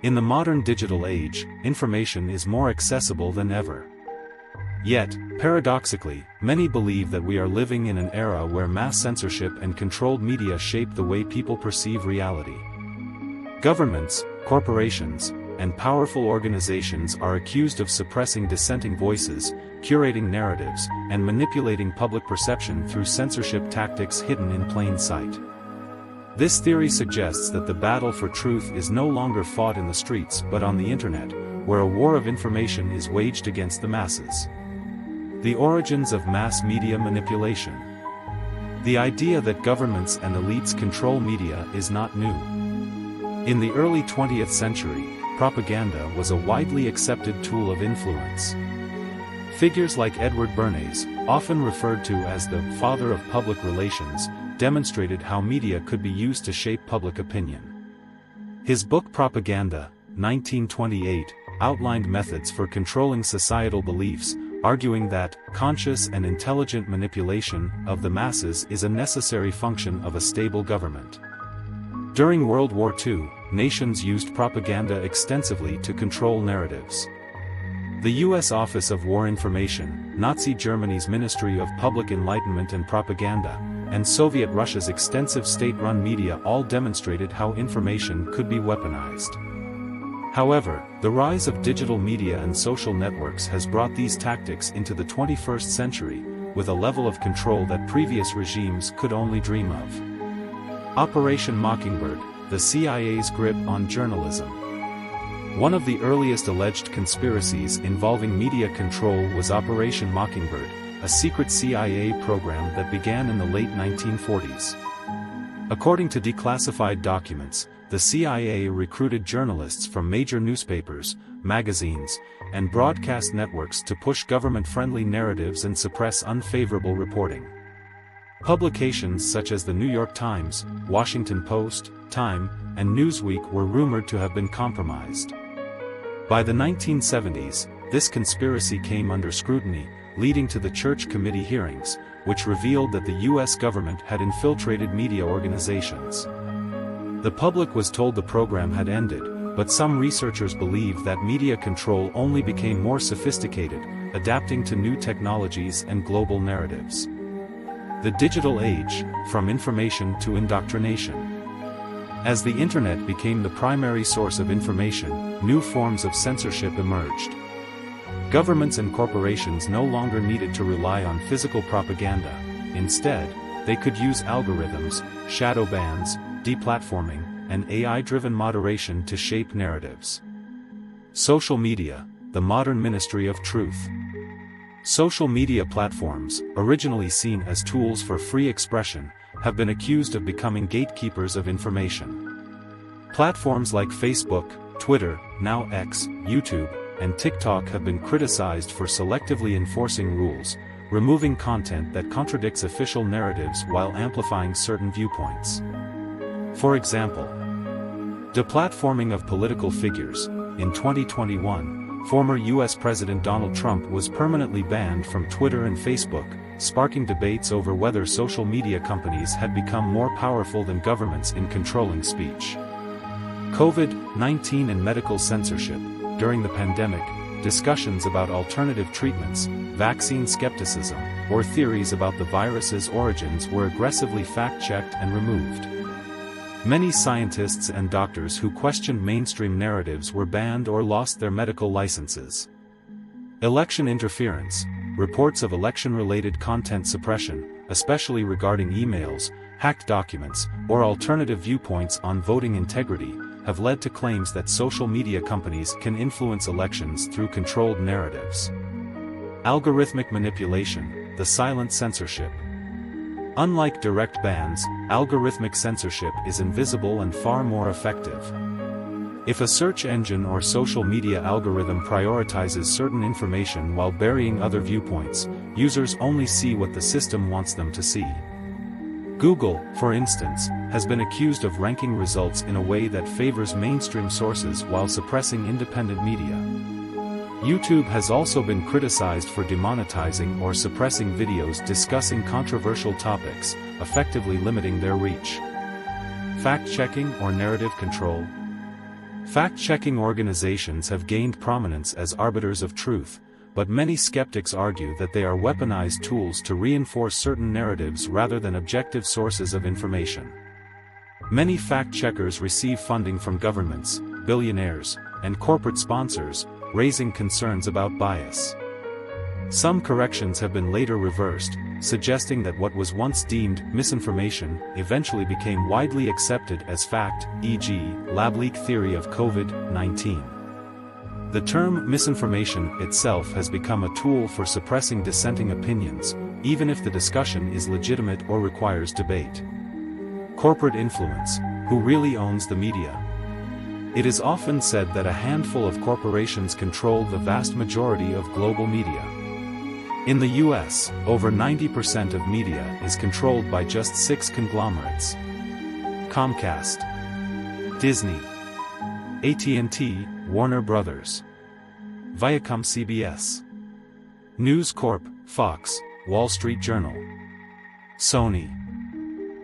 In the modern digital age, information is more accessible than ever. Yet, paradoxically, many believe that we are living in an era where mass censorship and controlled media shape the way people perceive reality. Governments, corporations, and powerful organizations are accused of suppressing dissenting voices, curating narratives, and manipulating public perception through censorship tactics hidden in plain sight. This theory suggests that the battle for truth is no longer fought in the streets but on the internet, where a war of information is waged against the masses. The origins of mass media manipulation. The idea that governments and elites control media is not new. In the early 20th century, propaganda was a widely accepted tool of influence. Figures like Edward Bernays, often referred to as the father of public relations, demonstrated how media could be used to shape public opinion. His book Propaganda, 1928, outlined methods for controlling societal beliefs, arguing that conscious and intelligent manipulation of the masses is a necessary function of a stable government. During World War II, nations used propaganda extensively to control narratives. The U.S. Office of War Information, Nazi Germany's Ministry of Public Enlightenment and Propaganda, and Soviet Russia's extensive state-run media all demonstrated how information could be weaponized. However, the rise of digital media and social networks has brought these tactics into the 21st century, with a level of control that previous regimes could only dream of. Operation Mockingbird, the CIA's grip on journalism. One of the earliest alleged conspiracies involving media control was Operation Mockingbird, a secret CIA program that began in the late 1940s. According to declassified documents, the CIA recruited journalists from major newspapers, magazines, and broadcast networks to push government-friendly narratives and suppress unfavorable reporting. Publications such as the New York Times, Washington Post, Time, and Newsweek were rumored to have been compromised. By the 1970s, this conspiracy came under scrutiny, leading to the Church Committee hearings, which revealed that the U.S. government had infiltrated media organizations. The public was told the program had ended, but some researchers believe that media control only became more sophisticated, adapting to new technologies and global narratives. The digital age, from information to indoctrination. As the internet became the primary source of information, new forms of censorship emerged. Governments and corporations no longer needed to rely on physical propaganda. Instead, they could use algorithms, shadow bans, deplatforming, and AI-driven moderation to shape narratives. Social media, the modern ministry of truth. Social media platforms, originally seen as tools for free expression, have been accused of becoming gatekeepers of information. Platforms like Facebook, Twitter, now X, YouTube, and TikTok have been criticized for selectively enforcing rules, removing content that contradicts official narratives while amplifying certain viewpoints. For example, deplatforming of political figures. In 2021, former U.S. President Donald Trump was permanently banned from Twitter and Facebook, sparking debates over whether social media companies had become more powerful than governments in controlling speech. COVID-19 and medical censorship. During the pandemic, discussions about alternative treatments, vaccine skepticism, or theories about the virus's origins were aggressively fact-checked and removed. Many scientists and doctors who questioned mainstream narratives were banned or lost their medical licenses. Election interference. Reports of election-related content suppression, especially regarding emails, hacked documents, or alternative viewpoints on voting integrity, have led to claims that social media companies can influence elections through controlled narratives. Algorithmic manipulation, the silent censorship. Unlike direct bans, algorithmic censorship is invisible and far more effective. If a search engine or social media algorithm prioritizes certain information while burying other viewpoints, users only see what the system wants them to see. Google, for instance, has been accused of ranking results in a way that favors mainstream sources while suppressing independent media. YouTube has also been criticized for demonetizing or suppressing videos discussing controversial topics, effectively limiting their reach. Fact-checking or narrative control. Fact-checking organizations have gained prominence as arbiters of truth, but many skeptics argue that they are weaponized tools to reinforce certain narratives rather than objective sources of information. Many fact-checkers receive funding from governments, billionaires, and corporate sponsors, raising concerns about bias. Some corrections have been later reversed, suggesting that what was once deemed misinformation eventually became widely accepted as fact, e.g., lab leak theory of COVID-19. The term misinformation itself has become a tool for suppressing dissenting opinions, even if the discussion is legitimate or requires debate. Corporate influence: who really owns the media? It is often said that a handful of corporations control the vast majority of global media. In the US, over 90% of media is controlled by just 6 conglomerates: Comcast, Disney, AT&T, Warner Brothers, Viacom, CBS, News Corp, Fox, Wall Street Journal, Sony.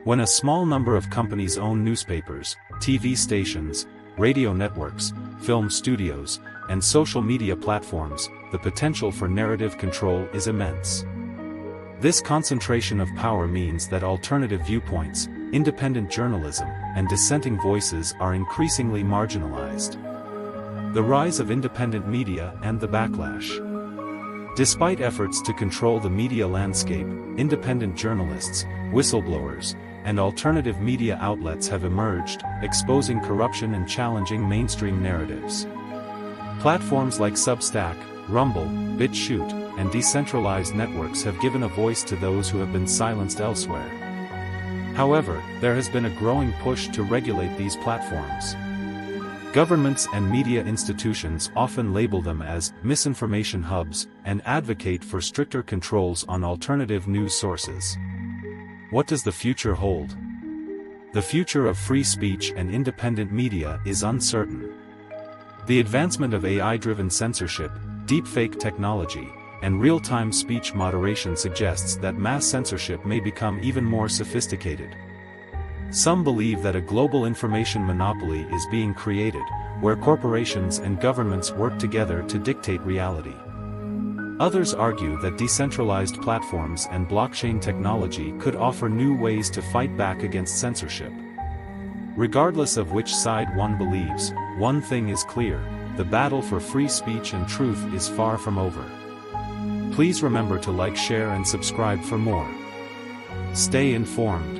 When a small number of companies own newspapers, TV stations, radio networks, film studios, and social media platforms, the potential for narrative control is immense. This concentration of power means that alternative viewpoints, independent journalism, and dissenting voices are increasingly marginalized. The rise of independent media and the backlash. Despite efforts to control the media landscape, independent journalists, whistleblowers, and alternative media outlets have emerged, exposing corruption and challenging mainstream narratives. Platforms like Substack, Rumble, BitChute, and decentralized networks have given a voice to those who have been silenced elsewhere. However, there has been a growing push to regulate these platforms. Governments and media institutions often label them as misinformation hubs and advocate for stricter controls on alternative news sources. What does the future hold? The future of free speech and independent media is uncertain. The advancement of AI-driven censorship, deepfake technology, and real-time speech moderation suggests that mass censorship may become even more sophisticated. Some believe that a global information monopoly is being created, where corporations and governments work together to dictate reality. Others argue that decentralized platforms and blockchain technology could offer new ways to fight back against censorship. Regardless of which side one believes, one thing is clear: the battle for free speech and truth is far from over. Please remember to like, share, and subscribe for more. Stay informed.